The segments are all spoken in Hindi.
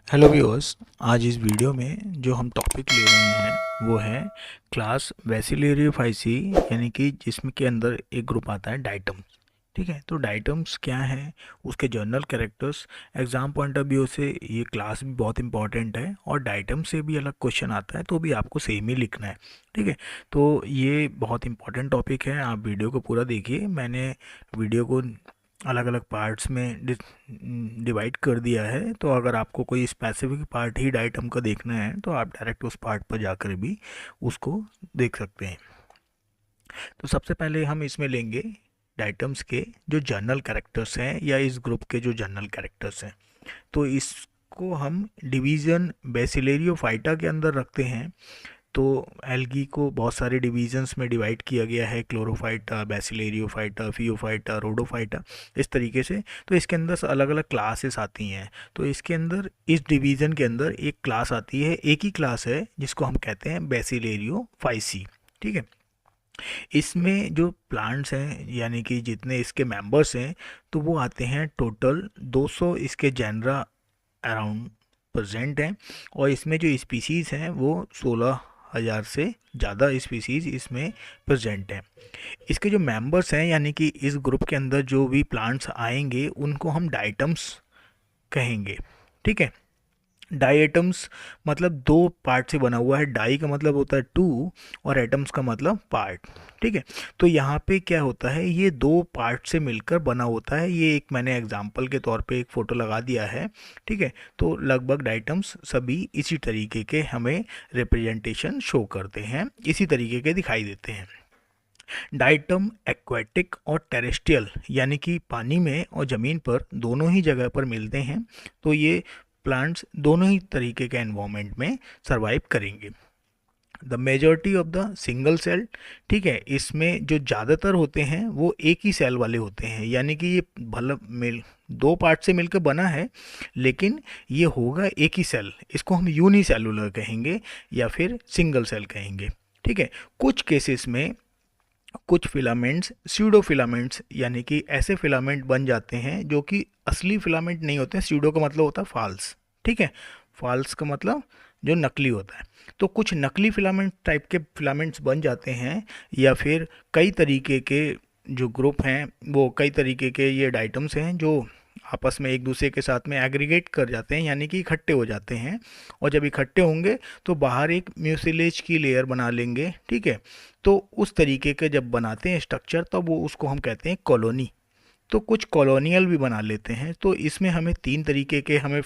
Hello viewers. आज इस वीडियो में जो हम टॉपिक ले रहे हैं वो है क्लास वैसिलेरियोफाइसी, यानी कि जिसमें के अंदर एक ग्रुप आता है डाइटम्स। ठीक है, तो डाइटम्स क्या है, उसके journal characters. Exam point of view से ये क्लास भी बहुत इंपॉर्टेंट है और डाइटम से भी अलग क्वेश्चन आता है तो भी आपको सेम ही लिखना है। ठीक है, तो ये बहुत इंपॉर्टेंट टॉपिक है, आप वीडियो को पूरा देखिए। मैंने वीडियो को अलग अलग पार्ट्स में डिवाइड कर दिया है, तो अगर आपको कोई स्पेसिफिक पार्ट ही डाइटम का देखना है तो आप डायरेक्ट उस पार्ट पर जाकर भी उसको देख सकते हैं। तो सबसे पहले हम इसमें लेंगे डाइटम्स के जो जर्नल कैरेक्टर्स हैं या इस ग्रुप के जो जर्नल कैरेक्टर्स हैं। तो इसको हम डिवीज़न बेसिलेरियोफाइटा के अंदर रखते हैं। तो एल्गी को बहुत सारे डिवीजन्स में डिवाइड किया गया है, क्लोरोफाइटा, बेसिलेरियोफाइटा, फियोफाइटा, रोडोफाइटा, इस तरीके से। तो इसके अंदर अलग अलग क्लासेस आती हैं। तो इसके अंदर इस डिवीज़न के अंदर एक क्लास आती है, एक ही क्लास है जिसको हम कहते हैं बेसिलेरियोफाइसी। ठीक है, इसमें जो प्लांट्स हैं यानी कि जितने इसके मेंबर्स हैं तो वो आते हैं टोटल 200 इसके जेनरा अराउंड प्रेजेंट हैं। और इसमें जो स्पीसीज़ हैं वो 16,000 से ज़्यादा स्पीसीज़ इसमें प्रेजेंट हैं। इसके जो मेंबर्स हैं यानी कि इस ग्रुप के अंदर जो भी प्लांट्स आएंगे उनको हम डाइटम्स कहेंगे। ठीक है, डाई एटम्स मतलब दो पार्ट से बना हुआ है। डाई का मतलब होता है टू और एटम्स का मतलब पार्ट। ठीक है, तो यहाँ पे क्या होता है, ये दो पार्ट से मिलकर बना होता है। ये एक मैंने एग्जांपल के तौर पे एक फ़ोटो लगा दिया है। ठीक है, तो लगभग डाइटम्स सभी इसी तरीके के हमें रिप्रेजेंटेशन शो करते हैं, इसी तरीके के दिखाई देते हैं। डाइटम एक्वेटिक और टेरेस्ट्रियल यानी कि पानी में और ज़मीन पर दोनों ही जगह पर मिलते हैं। तो ये प्लांट्स दोनों ही तरीके के एनवायरनमेंट में सरवाइव करेंगे। The majority of the single cell, ठीक है, इसमें जो ज़्यादातर होते हैं वो एक ही सेल वाले होते हैं, यानी कि ये भले मिल दो पार्ट से मिलकर बना है लेकिन ये होगा एक ही सेल। इसको हम यूनिसेलुलर कहेंगे या फिर सिंगल सेल कहेंगे। ठीक है, कुछ केसेस में कुछ फिलामेंट्स स्यूडो फिलामेंट्स यानी कि ऐसे फिलामेंट बन जाते हैं जो कि असली फिलामेंट नहीं होते हैं। स्यूडो का मतलब होता है फॉल्स। ठीक है, फॉल्स का मतलब जो नकली होता है। तो कुछ नकली फिलामेंट टाइप के फिलामेंट्स बन जाते हैं, या फिर कई तरीके के जो ग्रुप हैं वो कई तरीके के ये डाइटम्स हैं जो आपस में एक दूसरे के साथ में एग्रीगेट कर जाते हैं, यानी कि इकट्ठे हो जाते हैं। और जब इकट्ठे होंगे तो बाहर एक म्यूसिलेज की लेयर बना लेंगे। ठीक है, तो उस तरीके के जब बनाते हैं स्ट्रक्चर तब वो उसको हम कहते हैं कॉलोनी। तो कुछ कॉलोनियल भी बना लेते हैं। तो इसमें हमें तीन तरीके के हमें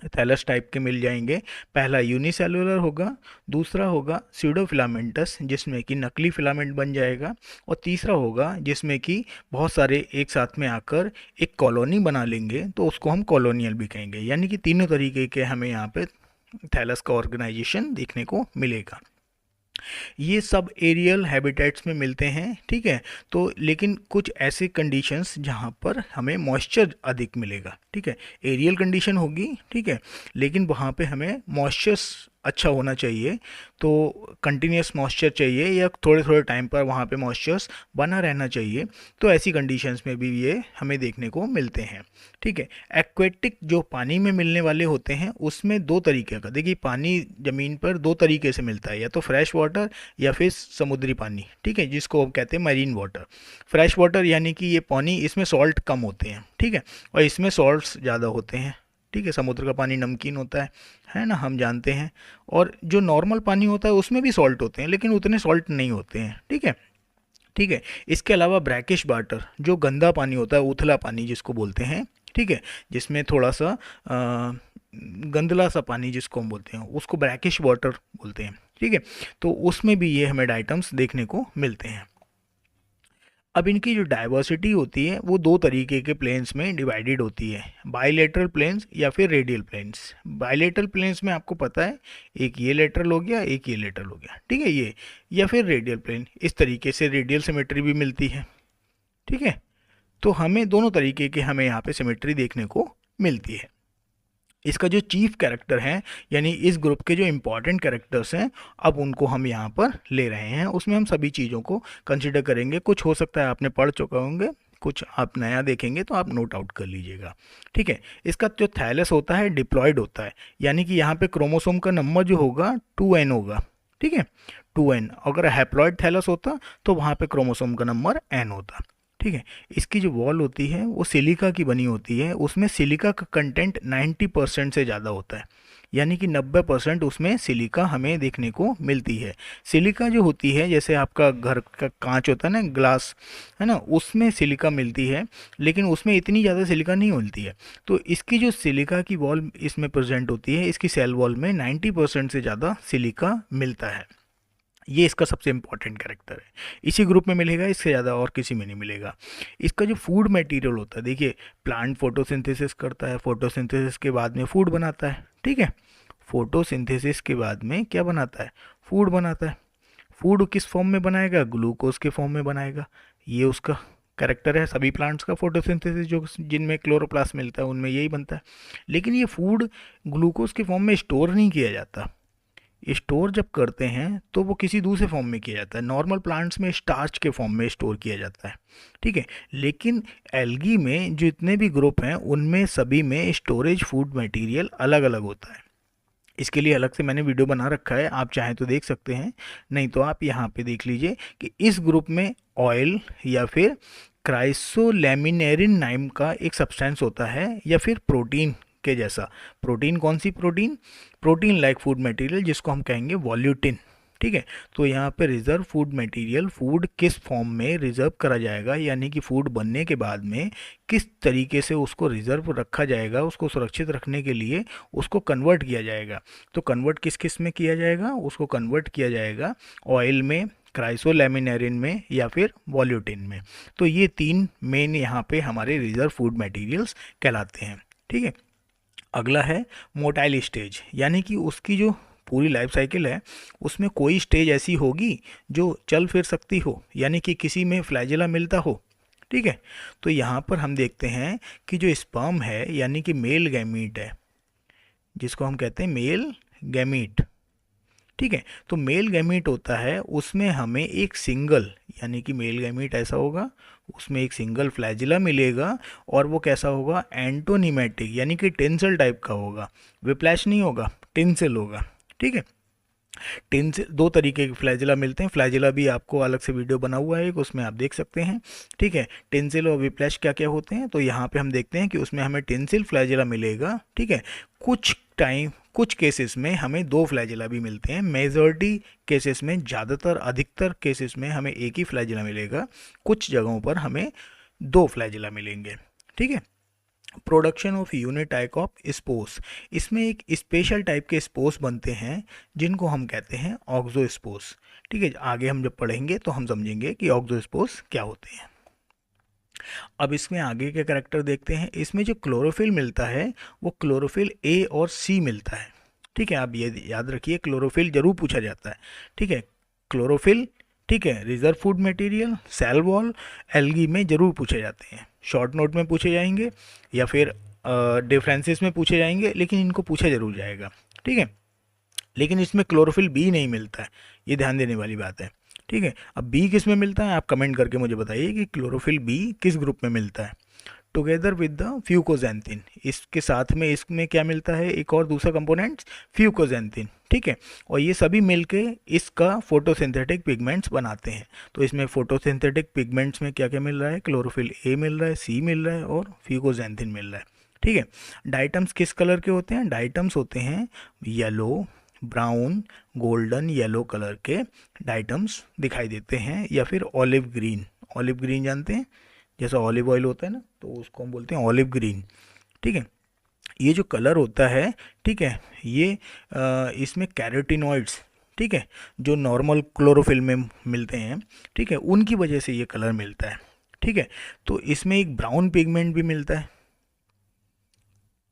थैलस टाइप के मिल जाएंगे। पहला यूनिसेलुलर होगा, दूसरा होगा स्यूडोफिलामेंटस जिसमें कि नकली फिलामेंट बन जाएगा, और तीसरा होगा जिसमें कि बहुत सारे एक साथ में आकर एक कॉलोनी बना लेंगे तो उसको हम कॉलोनियल भी कहेंगे। यानी कि तीनों तरीके के हमें यहाँ पे थैलस का ऑर्गेनाइजेशन देखने को मिलेगा। ये सब एरियल हैबिटेट्स में मिलते हैं। ठीक है, तो लेकिन कुछ ऐसे कंडीशंस जहाँ पर हमें मॉइस्चर अधिक मिलेगा। ठीक है, एरियल कंडीशन होगी, ठीक है, लेकिन वहाँ पे हमें मॉइस्चर अच्छा होना चाहिए। तो कंटिन्यूस मॉइस्चर चाहिए या थोड़े थोड़े टाइम पर वहाँ पे मॉइस्चर्स बना रहना चाहिए। तो ऐसी कंडीशंस में भी ये हमें देखने को मिलते हैं। ठीक है, एक्वेटिक जो पानी में मिलने वाले होते हैं उसमें दो तरीके का, देखिए पानी ज़मीन पर दो तरीके से मिलता है, या तो फ्रेश वाटर या फिर समुद्री पानी। ठीक है, जिसको हम कहते हैं मरीन वाटर। फ्रेश वाटर यानी कि ये पानी, इसमें सॉल्ट कम होते हैं। ठीक है, और इसमें सॉल्ट्स ज़्यादा होते हैं। ठीक है, समुद्र का पानी नमकीन होता है ना, हम जानते हैं। और जो नॉर्मल पानी होता है उसमें भी सॉल्ट होते हैं लेकिन उतने सॉल्ट नहीं होते हैं। ठीक है, ठीक है, इसके अलावा ब्रैकिश वाटर जो गंदा पानी होता है, उथला पानी जिसको बोलते हैं। ठीक है, जिसमें थोड़ा सा गंदला सा पानी जिसको हम बोलते हैं उसको ब्रैकिश वाटर बोलते हैं। ठीक है, तो उसमें भी ये हमें डाइटम्स देखने को मिलते हैं। अब इनकी जो डाइवर्सिटी होती है वो दो तरीके के प्लेन्स में डिवाइडेड होती है, बाइलेटरल प्लेन्स या फिर रेडियल प्लेन्स। बाइलेटरल प्लेन्स में आपको पता है एक ये लेटरल हो गया, एक ये लेटरल हो गया। ठीक है, ये या फिर रेडियल प्लेन, इस तरीके से रेडियल सिमेट्री भी मिलती है। ठीक है, तो हमें दोनों तरीके के हमें यहाँ पे सिमेट्री देखने को मिलती है। इसका जो चीफ कैरेक्टर है यानी इस ग्रुप के जो इंपॉर्टेंट कैरेक्टर्स हैं अब उनको हम यहाँ पर ले रहे हैं। उसमें हम सभी चीज़ों को कंसिडर करेंगे। कुछ हो सकता है आपने पढ़ चुके होंगे, कुछ आप नया देखेंगे तो आप नोट आउट कर लीजिएगा, ठीक है। इसका जो थैलस होता है डिप्लॉयड होता है, यानी कि यहाँ पे क्रोमोसोम का नंबर जो होगा 2n होगा, ठीक है, 2n। अगर हैप्लॉयड थैलस होता तो वहाँ पे क्रोमोसोम का नंबर n होता, ठीक है। इसकी जो वॉल होती है वो सिलिका की बनी होती है, उसमें सिलिका का कंटेंट 90% से ज़्यादा होता है, यानी कि 90% उसमें सिलिका हमें देखने को मिलती है। सिलिका जो होती है, जैसे आपका घर का कांच होता है ना, ग्लास, है ना, उसमें सिलिका मिलती है, लेकिन उसमें इतनी ज़्यादा सिलिका नहीं मिलती है। तो इसकी जो सिलिका की वॉल इसमें प्रेजेंट होती है, इसकी सेल वॉल में 90% से ज़्यादा सिलिका मिलता है। ये इसका सबसे इम्पॉर्टेंट कैरेक्टर है, इसी ग्रुप में मिलेगा, इससे ज़्यादा और किसी में नहीं मिलेगा। इसका जो फूड मटेरियल होता है, देखिए प्लांट फोटोसिंथेसिस करता है, फोटोसिंथेसिस के बाद में फूड बनाता है, ठीक है। फोटोसिंथेसिस के बाद में क्या बनाता है, फूड बनाता है। फूड किस फॉर्म में बनाएगा, ग्लूकोज के फॉर्म में बनाएगा। ये उसका कैरेक्टर है। सभी प्लांट्स का फोटोसिंथेसिस जो जिनमें क्लोरोप्लास्ट मिलता है उनमें यही बनता है। लेकिन ये फूड ग्लूकोज के फॉर्म में स्टोर नहीं किया जाता, स्टोर जब करते हैं तो वो किसी दूसरे फॉर्म में किया जाता है। नॉर्मल प्लांट्स में स्टार्च के फॉर्म में स्टोर किया जाता है, ठीक है। लेकिन एल्गी में जितने भी ग्रुप हैं उनमें सभी में स्टोरेज फूड मटेरियल अलग अलग होता है। इसके लिए अलग से मैंने वीडियो बना रखा है, आप चाहें तो देख सकते हैं, नहीं तो आप यहाँ पे देख लीजिए कि इस ग्रुप में ऑयल या फिर क्राइसोलेमिनेरिन नाम का एक सब्सटेंस होता है, या फिर प्रोटीन के जैसा। प्रोटीन कौन सी protein, protein like food material, जिसको हम कहेंगे वॉल्यूटिन, ठीक है। तो यहाँ पे रिजर्व फूड मटेरियल, फूड किस फॉर्म में रिजर्व करा जाएगा, यानी कि फूड बनने के बाद में किस तरीके से उसको रिजर्व रखा जाएगा, उसको सुरक्षित रखने के लिए उसको कन्वर्ट किया जाएगा। तो कन्वर्ट किस किस में किया जाएगा, उसको कन्वर्ट किया जाएगा ऑयल में, क्राइसोलेमिनेरिन में, या फिर वॉल्यूटिन में। तो ये तीन मेन यहाँ पे हमारे रिजर्व फूड मटेरियल्स कहलाते हैं, ठीक है। अगला है मोटाइल स्टेज, यानी कि उसकी जो पूरी लाइफ साइकिल है उसमें कोई स्टेज ऐसी होगी जो चल फिर सकती हो, यानी कि किसी में फ्लैजेला मिलता हो, ठीक है। तो यहाँ पर हम देखते हैं कि जो स्पर्म है, यानी कि मेल गैमीट है, जिसको हम कहते हैं मेल गैमीट, ठीक है। तो मेल गैमीट होता है, उसमें हमें एक सिंगल, यानी कि मेल गैमीट ऐसा होगा, उसमें एक सिंगल फ्लैजिला मिलेगा, और वो कैसा होगा, एंटोनिमेटिक, यानी कि टेंसिल टाइप का होगा। विप्लैश नहीं होगा, टेंसिल होगा, ठीक है। टेंसिल दो तरीके के फ्लैजिला मिलते हैं, फ्लैजिला भी आपको अलग से वीडियो बना हुआ है एक, उसमें आप देख सकते हैं, ठीक है। टेंसिल और विप्लैश क्या क्या होते हैं, तो यहाँ पे हम देखते हैं कि उसमें हमें टेंसिल फ्लैजिला मिलेगा, ठीक है। कुछ केसेस में हमें दो फ्लैजिला भी मिलते हैं, मेजॉरिटी केसेस में, ज़्यादातर अधिकतर केसेस में हमें एक ही फ्लैजिला मिलेगा, कुछ जगहों पर हमें दो फ्लैजिला मिलेंगे, ठीक है। Production of unit type of spores, इसमें एक स्पेशल टाइप के स्पोर्स बनते हैं जिनको हम कहते हैं ऑक्सोस्पोर्स, ठीक है। आगे हम जब पढ़ेंगे तो हम समझेंगे कि ऑक्सोस्पोर्स क्या होते हैं। अब इसमें आगे के करैक्टर देखते हैं। इसमें जो क्लोरोफिल मिलता है वो क्लोरोफिल ए और सी मिलता है, ठीक है। आप ये याद रखिए, क्लोरोफिल जरूर पूछा जाता है, ठीक है। क्लोरोफिल, ठीक है, reserve food material, cell wall, algae में जरूर पूछे जाते हैं, शॉर्ट नोट में पूछे जाएंगे या फिर डिफरेंसेस में पूछे जाएंगे, लेकिन इनको पूछा जरूर जाएगा, ठीक है। लेकिन इसमें क्लोरोफिल बी नहीं मिलता है, ये ध्यान देने वाली बात है, ठीक है। अब बी किस में मिलता है, आप कमेंट करके मुझे बताइए कि क्लोरोफिल बी किस ग्रुप में मिलता है। टुगेदर विद द फ्यूकोजेंथिन, इसके साथ में इसमें क्या मिलता है, एक और दूसरा कंपोनेंट फ्यूकोजेंथिन, ठीक है। और ये सभी मिलके इसका फोटोसिंथेटिक पिगमेंट्स बनाते हैं। तो इसमें फोटोसिंथेटिक पिगमेंट्स में क्या क्या मिल रहा है, क्लोरोफिल ए मिल रहा है, सी मिल रहा है, और फ्यूकोजेंथिन मिल रहा है, ठीक है। डाइटम्स किस कलर के होते हैं, डाइटम्स होते हैं yellow, brown, golden yellow colour के डाइटम्स दिखाई देते हैं, या फिर ऑलिव ग्रीन, ऑलिव ग्रीन जानते हैं, जैसा ऑलिव ऑयल होता है ना, तो उसको हम बोलते हैं ऑलिव ग्रीन, ठीक है। ये जो कलर होता है, ठीक है, ये इसमें कैरोटिनॉइड्स, ठीक है, जो नॉर्मल क्लोरोफिल में मिलते हैं, ठीक है, उनकी वजह से ये कलर मिलता है, ठीक है। तो इसमें एक ब्राउन पिगमेंट भी मिलता है,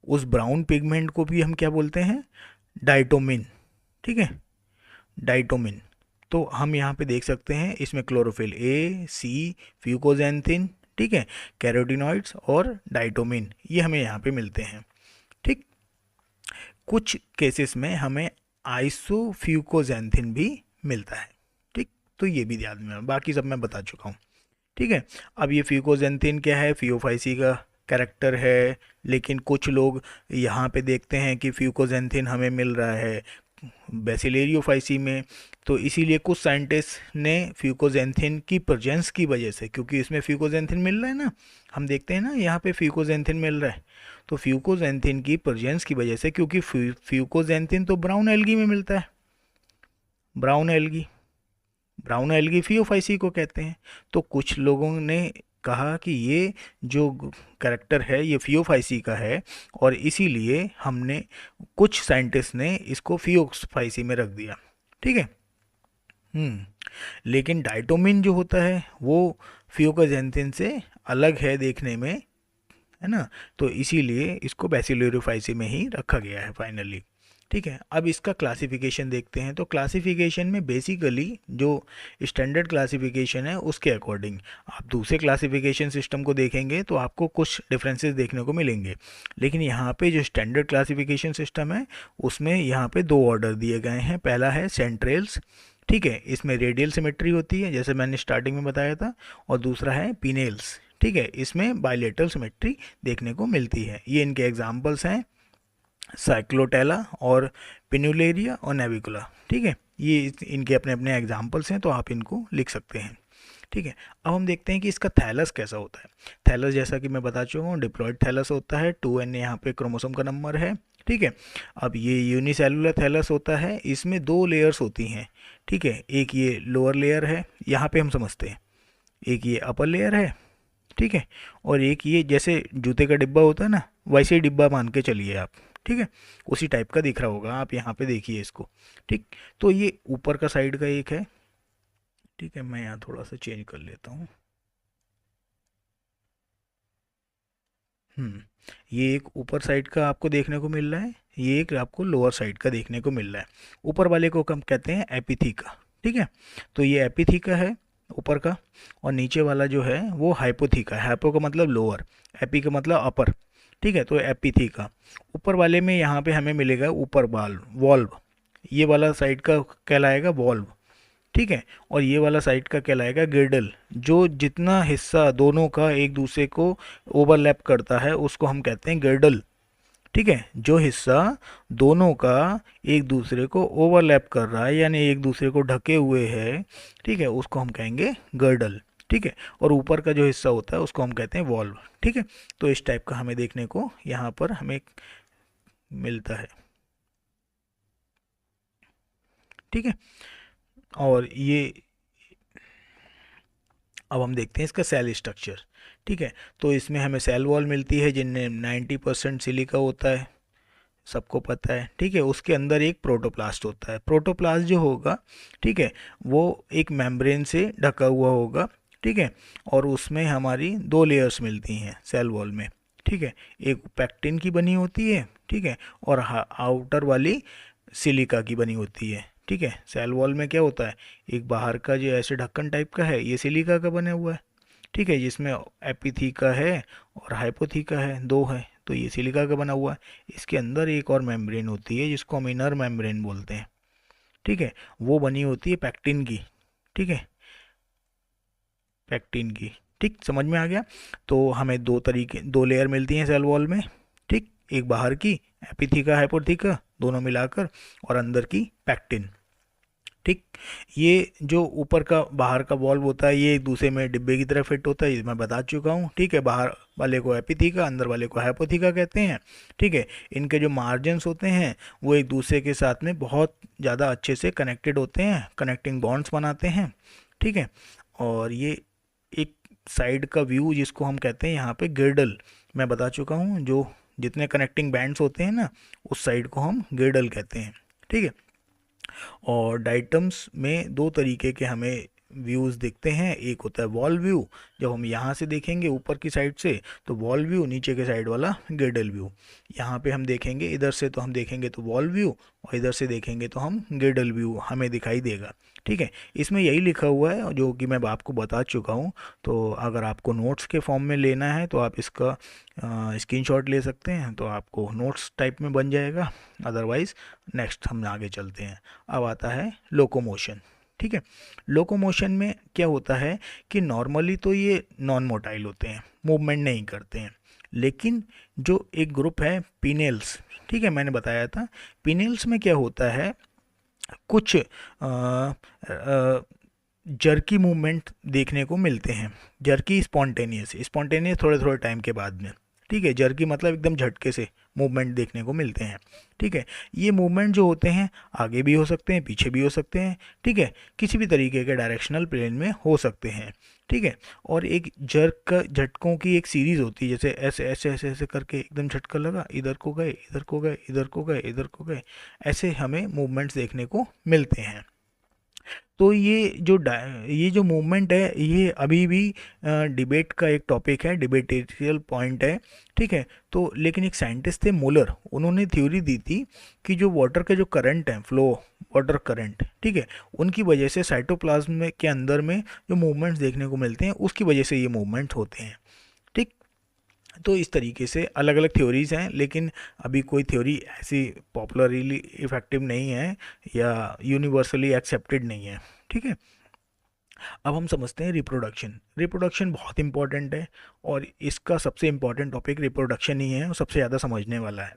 उस ब्राउन पिगमेंट को भी हम क्या बोलते हैं, डाइटोमिन, ठीक है, डाइटोमिन। तो हम यहाँ पे देख सकते हैं इसमें क्लोरोफिल ए, सी, फ्यूकोजेंथिन, ठीक है, कैरोटिनॉइड्स और डाइटोमिन, ये हमें यहाँ पे मिलते हैं, ठीक। कुछ केसेस में हमें आइसोफ्यूकोजेंथिन भी मिलता है, ठीक। तो ये भी ध्यान में, बाकी सब मैं बता चुका हूँ। ठीक है। अब ये फ्यूकोजेंथिन क्या है, फियोफाइसी का कैरेक्टर है, लेकिन कुछ लोग यहाँ पे देखते हैं कि फ्यूकोजेंथिन हमें मिल रहा है बेसिलेरियोफाइसी में, तो इसीलिए कुछ साइंटिस्ट ने फ्यूकोजेंथिन की प्रेजेंस की वजह से, क्योंकि इसमें फ्यूकोजेंथिन मिल रहा है ना, हम देखते हैं ना यहाँ पे फ्यूकोजेंथिन मिल रहा है, तो फ्यूकोजेंथिन की प्रेजेंस की वजह से, क्योंकि फ्यूकोजेंथिन तो ब्राउन एल्गी में मिलता है, brown algae, brown algae Phaeophyceae को कहते हैं, तो कुछ लोगों ने कहा कि ये जो कैरेक्टर है ये फियोफाइसी का है, और इसीलिए हमने, कुछ साइंटिस्ट ने इसको फियोफाइसी में रख दिया। ठीक है। लेकिन डाइटोमिन जो होता है वो फियोकाजेंथिन से अलग है देखने में, है ना, तो इसीलिए इसको बैसिलोरोफाइसी में ही रखा गया है फाइनली। ठीक है। अब इसका क्लासिफिकेशन देखते हैं, तो क्लासिफिकेशन में बेसिकली जो स्टैंडर्ड क्लासिफिकेशन है उसके अकॉर्डिंग, आप दूसरे क्लासिफिकेशन सिस्टम को देखेंगे तो आपको कुछ डिफरेंसेस देखने को मिलेंगे, लेकिन यहाँ पे जो स्टैंडर्ड क्लासिफिकेशन सिस्टम है उसमें यहाँ पे दो ऑर्डर दिए गए हैं। पहला है सेंट्रेल्स, ठीक है, इसमें रेडियल सिमेट्री होती है जैसे मैंने स्टार्टिंग में बताया था, और दूसरा है पिनेल्स, ठीक है, इसमें बायलेटरल सिमेट्री देखने को मिलती है। ये इनके एग्जांपल्स हैं साइक्लोटेला और पिनुलेरिया और नेविकुला। ठीक है, ये इनके अपने अपने एग्जांपल्स हैं, तो आप इनको लिख सकते हैं। ठीक है। अब हम देखते हैं कि इसका थैलस कैसा होता है। थैलस जैसा कि मैं बता चुका हूँ डिप्लॉयड थैलस होता है, 2n यहाँ पे क्रोमोसोम का नंबर है। ठीक है। अब ये यूनिसेलुलर थैलस होता है, इसमें दो लेयर्स होती हैं। ठीक है, एक ये लोअर लेयर है, यहाँ पे हम समझते हैं, एक ये अपर लेयर है, ठीक है, और एक ये जैसे जूते का डिब्बा होता है ना, वैसे ही डिब्बा मान के चलिए आप। ठीक है, उसी टाइप का दिख रहा होगा, आप यहाँ पे देखिए इसको। ठीक, तो ये ऊपर का साइड का एक है। ठीक है, मैं यहाँ थोड़ा सा चेंज कर लेता हूँ। ये एक ऊपर साइड का आपको देखने को मिल रहा है, ये एक आपको लोअर साइड का देखने को मिल रहा है। ऊपर वाले को हम कहते हैं एपिथीका। ठीक है, तो ये एपिथीका है ऊपर का, और नीचे वाला जो है वो हाइपोथीका है। हाइपो का मतलब लोअर, एपी का मतलब अपर। ठीक है, तो एपिथीका ऊपर वाले में यहाँ पे हमें मिलेगा ऊपर बाल वॉल्व, ये वाला साइड का कहलाएगा वॉल्व। ठीक है, और ये वाला साइड का कहलाएगा गिर्डल। जो जितना हिस्सा दोनों का एक दूसरे को ओवरलैप करता है उसको हम कहते हैं गिर्डल। ठीक है, जो हिस्सा दोनों का एक दूसरे को ओवरलैप कर रहा है यानी एक दूसरे को ढके हुए है, ठीक है, उसको हम कहेंगे गर्डल। ठीक है, और ऊपर का जो हिस्सा होता है उसको हम कहते हैं वॉल्व। ठीक है, तो इस टाइप का हमें देखने को यहाँ पर हमें मिलता है। ठीक है, और ये अब हम देखते हैं इसका सेल स्ट्रक्चर। ठीक है, तो इसमें हमें सेल वॉल मिलती है जिनमें 90% सिलिका होता है, सबको पता है। ठीक है, उसके अंदर एक प्रोटोप्लास्ट होता है। प्रोटोप्लास्ट जो होगा, ठीक है, वो एक मेम्ब्रेन से ढका हुआ होगा। ठीक है, और उसमें हमारी दो लेयर्स मिलती हैं सेल वॉल में। ठीक है, एक पैक्टिन की बनी होती है, ठीक है, और आउटर वाली सिलिका की बनी होती है। ठीक है, सेल वॉल में क्या होता है, एक बाहर का जो ऐसे ढक्कन टाइप का है ये सिलिका का बना हुआ है। ठीक है, जिसमें एपिथीका है और हाइपोथीका है, दो है, तो ये सिलिका का बना हुआ है। इसके अंदर एक और मेम्ब्रेन होती है जिसको हम इनर मेम्ब्रेन बोलते हैं। ठीक है, वो बनी होती है पैक्टिन की। ठीक है, पैक्टिन की। ठीक, समझ में आ गया। तो हमें दो तरीके, दो लेयर मिलती हैं सेल वॉल में। ठीक, एक बाहर की एपिथीका हाइपोथीका दोनों मिलाकर, और अंदर की पैक्टिन। ठीक, ये जो ऊपर का बाहर का वॉल्व होता है ये एक दूसरे में डिब्बे की तरह फिट होता है, ये मैं बता चुका हूँ। ठीक है, बाहर वाले को एपिथीका, अंदर वाले को हाइपोथीका कहते हैं। ठीक है, इनके जो मार्जिन्स होते हैं वो एक दूसरे के साथ में बहुत ज़्यादा अच्छे से कनेक्टेड होते हैं, कनेक्टिंग बॉन्ड्स बनाते हैं। ठीक है, और ये एक साइड का व्यू जिसको हम कहते हैं यहाँ पे गिर्डल, मैं बता चुका हूँ, जो जितने कनेक्टिंग बैंड्स होते हैं ना उस साइड को हम गिर्डल कहते हैं। ठीक है, और डाइटम्स में दो तरीके के हमें व्यूज़ दिखते हैं। एक होता है वॉल व्यू, जब हम यहाँ से देखेंगे ऊपर की साइड से तो वॉल व्यू, नीचे के साइड वाला गिर्डल व्यू। यहाँ पे हम देखेंगे इधर से तो हम देखेंगे तो वॉल व्यू, और इधर से देखेंगे तो हम गिर्डल व्यू हमें दिखाई देगा। ठीक है, इसमें यही लिखा हुआ है जो कि मैं आपको बता चुका हूँ। तो अगर आपको नोट्स के फॉर्म में लेना है तो आप इसका स्क्रीनशॉट ले सकते हैं, तो आपको नोट्स टाइप में बन जाएगा। अदरवाइज़ नेक्स्ट हम आगे चलते हैं। अब आता है लोकोमोशन। ठीक है। लोकोमोशन में क्या होता है कि नॉर्मली तो ये नॉन मोटाइल होते हैं, मूवमेंट नहीं करते हैं, लेकिन जो एक ग्रुप है पिनेल्स, ठीक है, मैंने बताया था, पिनेल्स में क्या होता है, कुछ जर्की मूवमेंट देखने को मिलते हैं। जर्की स्पॉन्टेनियस, स्पॉन्टेनियस थोड़े थोड़े टाइम के बाद में, ठीक है। जर्की मतलब एकदम झटके से मूवमेंट देखने को मिलते हैं, ठीक है। ये मूवमेंट जो होते हैं आगे भी हो सकते हैं, पीछे भी हो सकते हैं, ठीक है, किसी भी तरीके के डायरेक्शनल प्लेन में हो सकते हैं, ठीक है। और एक जर्क का झटकों की एक सीरीज होती है, जैसे ऐसे ऐसे ऐसे ऐसे करके एकदम झटका लगा, इधर को गए, इधर को गए, इधर को गए, इधर को गए, ऐसे हमें मूवमेंट्स देखने को मिलते हैं। तो ये जो मूवमेंट है ये अभी भी डिबेट का एक टॉपिक है, डिबेटेरियल पॉइंट है, ठीक है। तो लेकिन एक साइंटिस्ट थे मुलर, उन्होंने थ्योरी दी थी कि जो वाटर के जो करंट हैं, फ्लो वाटर करंट, ठीक है, उनकी वजह से साइटोप्लाज्म के अंदर में जो मूवमेंट्स देखने को मिलते हैं उसकी वजह से ये मूवमेंट होते हैं, ठीक। तो इस तरीके से अलग अलग थ्योरीज हैं, लेकिन अभी कोई थ्योरी ऐसी पॉपुलरली इफेक्टिव नहीं है या यूनिवर्सली एक्सेप्टेड नहीं है, ठीक है। अब हम समझते हैं रिप्रोडक्शन। रिप्रोडक्शन बहुत इंपॉर्टेंट है और इसका सबसे इंपॉर्टेंट टॉपिक रिप्रोडक्शन ही है और सबसे ज़्यादा समझने वाला है।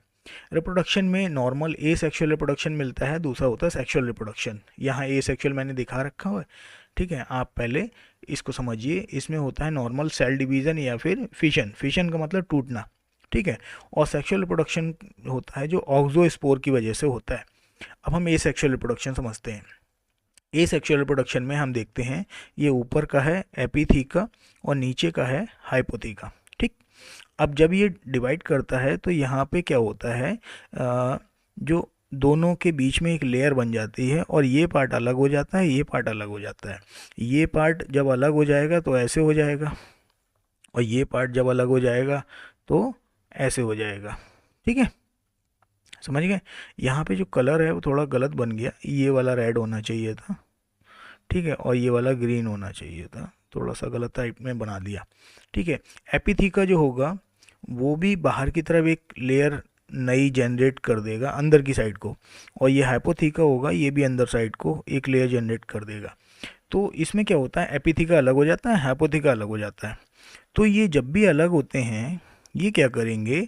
रिप्रोडक्शन में नॉर्मल ए सेक्शुअल रिप्रोडक्शन मिलता है, दूसरा होता है सेक्शुअल रिप्रोडक्शन। यहाँ ए सेक्शुअल मैंने दिखा रखा हुआ है, ठीक है, आप पहले इसको समझिए। इसमें होता है नॉर्मल सेल डिवीज़न या फिर फिशन, फिशन का मतलब टूटना, ठीक है। और सेक्शुअल रिप्रोडक्शन होता है जो ऑक्सोस्पोर की वजह से होता है। अब हम ए सेक्शुअल रिप्रोडक्शन समझते हैं। ए सेक्शुअल रिप्रोडक्शन में हम देखते हैं ये ऊपर का है एपिथीका और नीचे का है हाइपोथीका, ठीक। अब जब ये डिवाइड करता है तो यहाँ पे क्या होता है, जो दोनों के बीच में एक लेयर बन जाती है और ये पार्ट अलग हो जाता है, ये पार्ट अलग हो जाता है। ये पार्ट जब अलग हो जाएगा तो ऐसे हो जाएगा और ये पार्ट जब अलग हो जाएगा तो ऐसे हो जाएगा, ठीक है, समझ गए। यहाँ पे जो कलर है वो थोड़ा गलत बन गया, ये वाला रेड होना चाहिए था, ठीक है, और ये वाला ग्रीन होना चाहिए था, थोड़ा सा गलत टाइप में बना दिया, ठीक है। एपिथीका जो होगा वो भी बाहर की तरफ एक लेयर नई जनरेट कर देगा अंदर की साइड को, और ये हाइपोथीका होगा ये भी अंदर साइड को एक लेयर जनरेट कर देगा। तो इसमें क्या होता है, एपिथीका अलग हो जाता है, हाइपोथीका अलग हो जाता है। तो ये जब भी अलग होते हैं ये क्या करेंगे,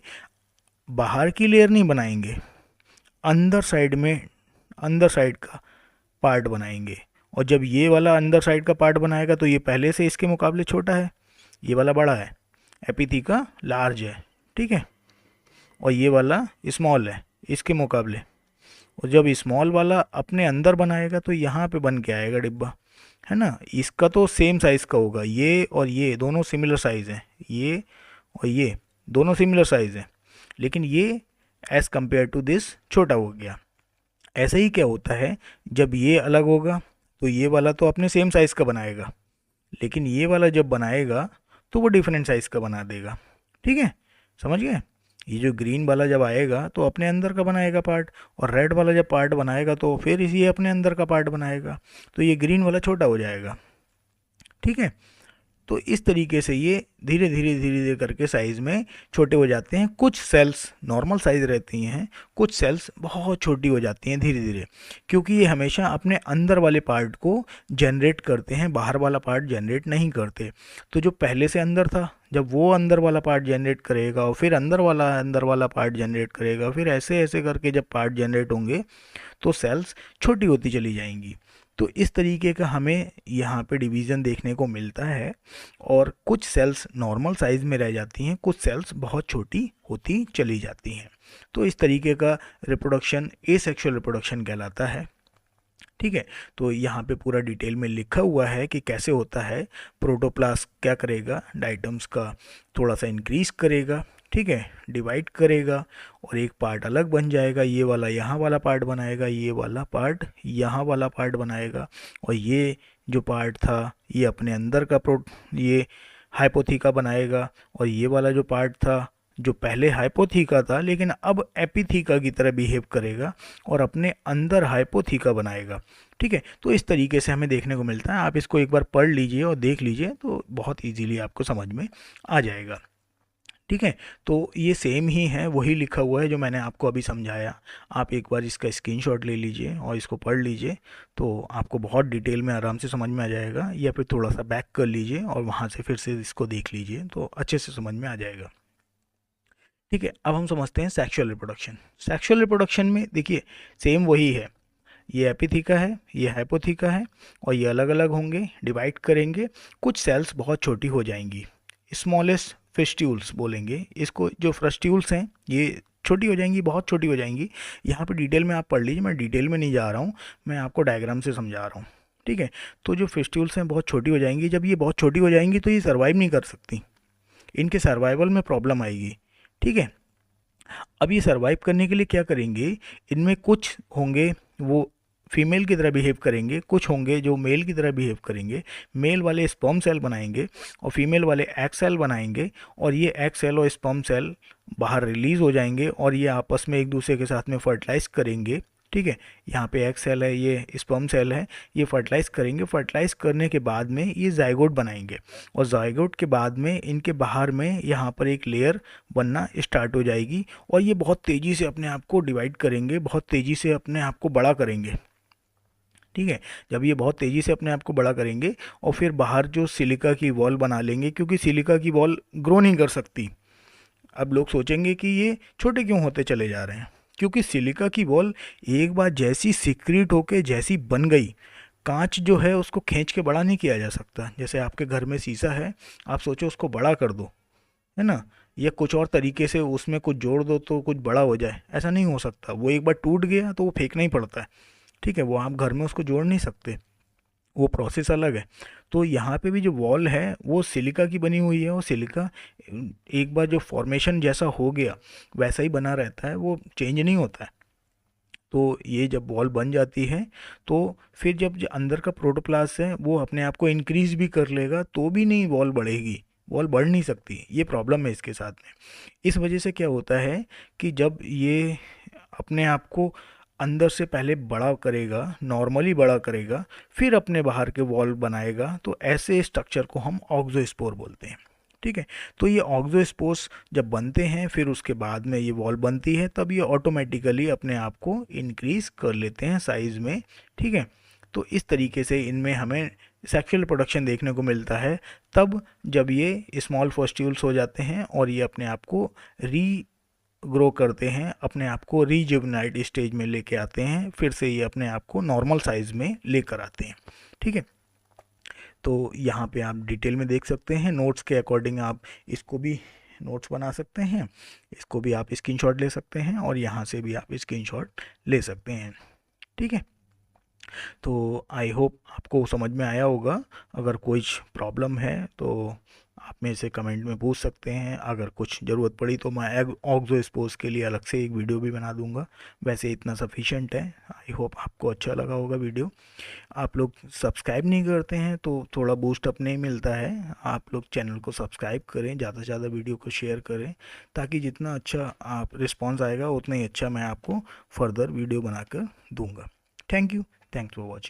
बाहर की लेयर नहीं बनाएंगे, अंदर साइड में अंदर साइड का पार्ट बनाएंगे। और जब ये वाला अंदर साइड का पार्ट बनाएगा तो ये पहले से इसके मुकाबले छोटा है, ये वाला बड़ा है, एपिथीका लार्ज है, ठीक है, और ये वाला स्मॉल है इसके मुकाबले। और जब स्मॉल वाला अपने अंदर बनाएगा तो यहाँ पे बन के आएगा डिब्बा, है ना। इसका तो सेम साइज़ का होगा, ये और ये दोनों सिमिलर साइज़ हैं, ये और ये दोनों सिमिलर साइज़ हैं, लेकिन ये एज़ कम्पेयर टू दिस छोटा हो गया। ऐसे ही क्या होता है, जब ये अलग होगा तो ये वाला तो अपने सेम साइज़ का बनाएगा, लेकिन ये वाला जब बनाएगा तो वो डिफरेंट साइज़ का बना देगा, ठीक है, समझ गए। ये जो ग्रीन वाला जब आएगा तो अपने अंदर का बनाएगा पार्ट, और रेड वाला जब पार्ट बनाएगा तो फिर इसी अपने अंदर का पार्ट बनाएगा, तो ये ग्रीन वाला छोटा हो जाएगा, ठीक है। तो इस तरीके से ये धीरे धीरे धीरे धीरे करके साइज़ में छोटे हो जाते हैं। कुछ सेल्स नॉर्मल साइज़ रहती हैं, कुछ सेल्स बहुत छोटी हो जाती हैं धीरे धीरे, क्योंकि ये हमेशा अपने अंदर वाले पार्ट को जनरेट करते हैं, बाहर वाला पार्ट जनरेट नहीं करते। तो जो पहले से अंदर था, जब वो अंदर वाला पार्ट जनरेट करेगा और फिर अंदर वाला पार्ट जनरेट करेगा, फिर ऐसे ऐसे करके जब पार्ट जनरेट होंगे तो सेल्स छोटी होती चली जाएंगी। तो इस तरीके का हमें यहाँ पे डिवीज़न देखने को मिलता है, और कुछ सेल्स नॉर्मल साइज़ में रह जाती हैं, कुछ सेल्स बहुत छोटी होती चली जाती हैं। तो इस तरीके का रिप्रोडक्शन एसेक्सुअल रिप्रोडक्शन कहलाता है, ठीक है। तो यहाँ पे पूरा डिटेल में लिखा हुआ है कि कैसे होता है। प्रोटोप्लास्ट क्या करेगा, डाइटम्स का थोड़ा सा इंक्रीज करेगा, ठीक है, डिवाइड करेगा और एक पार्ट अलग बन जाएगा, ये वाला यहाँ वाला पार्ट बनाएगा, ये वाला पार्ट यहाँ वाला पार्ट बनाएगा, और ये जो पार्ट था ये अपने अंदर का ये हाइपोथीका बनाएगा, और ये वाला जो पार्ट था जो पहले हाइपोथीका था लेकिन अब एपिथीका की तरह बिहेव करेगा और अपने अंदर हाइपोथीका बनाएगा, ठीक है। तो इस तरीके से हमें देखने को मिलता है। आप इसको एक बार पढ़ लीजिए और देख लीजिए तो बहुत इजीली आपको समझ में आ जाएगा, ठीक है, तो ये सेम ही है, वही लिखा हुआ है जो मैंने आपको अभी समझाया। आप एक बार इसका स्क्रीनशॉट ले लीजिए और इसको पढ़ लीजिए, तो आपको बहुत डिटेल में आराम से समझ में आ जाएगा, या फिर थोड़ा सा बैक कर लीजिए और वहाँ से फिर से इसको देख लीजिए, तो अच्छे से समझ में आ जाएगा। ठीक है, अब हम समझते हैं सेक्सुअल रिप्रोडक्शन। सेक्सुअल रिप्रोडक्शन में देखिए सेम वही है, ये एपिथीका है, ये हाइपोथीका है, और ये अलग अलग होंगे, डिवाइड करेंगे, कुछ सेल्स बहुत छोटी हो जाएंगी, स्मॉलेस्ट फिस्ट्यूल्स बोलेंगे इसको, जो फ्रस्ट्यूल्स हैं ये छोटी हो जाएंगी, बहुत छोटी हो जाएंगी। यहाँ पे डिटेल में आप पढ़ लीजिए, मैं डिटेल में नहीं जा रहा हूँ, मैं आपको डायग्राम से समझा रहा हूँ। ठीक है, तो जो फिस्ट्यूल्स हैं बहुत छोटी हो जाएंगी, जब ये बहुत छोटी हो जाएंगी तो ये सर्वाइव नहीं कर सकती, इनके सर्वाइवल में प्रॉब्लम आएगी। ठीक है, अब ये सर्वाइव करने के लिए क्या करेंगे, इनमें कुछ होंगे वो फीमेल की तरह बिहेव करेंगे, कुछ होंगे जो मेल की तरह बिहेव करेंगे। मेल वाले स्पर्म सेल बनाएंगे और फीमेल वाले एग सेल बनाएंगे, और ये एग सेल और स्पर्म सेल बाहर रिलीज हो जाएंगे और ये आपस में एक दूसरे के साथ में फर्टिलाइज करेंगे। ठीक है, यहाँ पे एग सेल है, ये स्पर्म सेल है, ये फर्टिलाइज करेंगे, फर्टिलाइज करने के बाद में ये जाइगोट बनाएंगे, और जाइगोट के बाद में इनके बाहर में यहाँ पर एक लेयर बनना स्टार्ट हो जाएगी, और ये बहुत तेज़ी से अपने आप को डिवाइड करेंगे, बहुत तेज़ी से अपने आप को बड़ा करेंगे। ठीक है, जब ये बहुत तेज़ी से अपने आप को बड़ा करेंगे और फिर बाहर जो सिलिका की वॉल बना लेंगे, क्योंकि सिलिका की वॉल ग्रो नहीं कर सकती। अब लोग सोचेंगे कि ये छोटे क्यों होते चले जा रहे हैं, क्योंकि सिलिका की वॉल एक बार जैसी सिक्रीट होके जैसी बन गई, कांच जो है उसको खींच के बड़ा नहीं किया जा सकता। जैसे आपके घर में शीशा है, आप सोचो उसको बड़ा कर दो, है ना, या कुछ और तरीके से उसमें कुछ जोड़ दो तो कुछ बड़ा हो जाए, ऐसा नहीं हो सकता। वो एक बार टूट गया तो वो फेंकना ही पड़ता है। ठीक है, वो आप घर में उसको जोड़ नहीं सकते, वो प्रोसेस अलग है। तो यहाँ पे भी जो वॉल है वो सिलिका की बनी हुई है, और सिलिका एक बार जो फॉर्मेशन जैसा हो गया वैसा ही बना रहता है, वो चेंज नहीं होता है। तो ये जब वॉल बन जाती है तो फिर जब जो अंदर का प्रोटोप्लास्ट है वो अपने आप को इंक्रीज भी कर लेगा तो भी नहीं वॉल बढ़ेगी, वॉल बढ़ नहीं सकती, ये प्रॉब्लम है इसके साथ में। इस वजह से क्या होता है कि जब ये अपने आप को अंदर से पहले बड़ा करेगा, नॉर्मली बड़ा करेगा, फिर अपने बाहर के वॉल बनाएगा, तो ऐसे स्ट्रक्चर को हम ऑक्सोस्पोर बोलते हैं। ठीक है, तो ये ऑक्सोस्पोर्स जब बनते हैं फिर उसके बाद में ये वॉल बनती है, तब ये ऑटोमेटिकली अपने आप को इंक्रीज कर लेते हैं साइज में। ठीक है, तो इस तरीके से इनमें हमें सेक्सुअल प्रोडक्शन देखने को मिलता है, तब जब ये स्मॉल फॉस्ट्यूल्स हो जाते हैं और ये अपने आप को री ग्रो करते हैं, अपने आप को रीजुवनाइट स्टेज में लेके आते हैं, फिर से ये अपने आप को नॉर्मल साइज में लेकर आते हैं। ठीक है, तो यहाँ पे आप डिटेल में देख सकते हैं, नोट्स के अकॉर्डिंग आप इसको भी नोट्स बना सकते हैं, इसको भी आप स्क्रीनशॉट ले सकते हैं, और यहाँ से भी आप स्क्रीनशॉट ले सकते हैं। ठीक है, तो आई होप आपको समझ में आया होगा। अगर कुछ प्रॉब्लम है तो आप में से कमेंट में पूछ सकते हैं, अगर कुछ ज़रूरत पड़ी तो मैं ऑक्सो स्पोर्ट्स के लिए अलग से एक वीडियो भी बना दूंगा। वैसे इतना सफिशेंट है। आई होप आपको अच्छा लगा होगा वीडियो। आप लोग सब्सक्राइब नहीं करते हैं तो थोड़ा बूस्ट अप नहीं मिलता है, आप लोग चैनल को सब्सक्राइब करें, ज़्यादा से ज़्यादा वीडियो को शेयर करें, ताकि जितना अच्छा आप रिस्पॉन्स आएगा उतना ही अच्छा मैं आपको फर्दर वीडियो बनाकर दूंगा। Thank you, thanks for watching.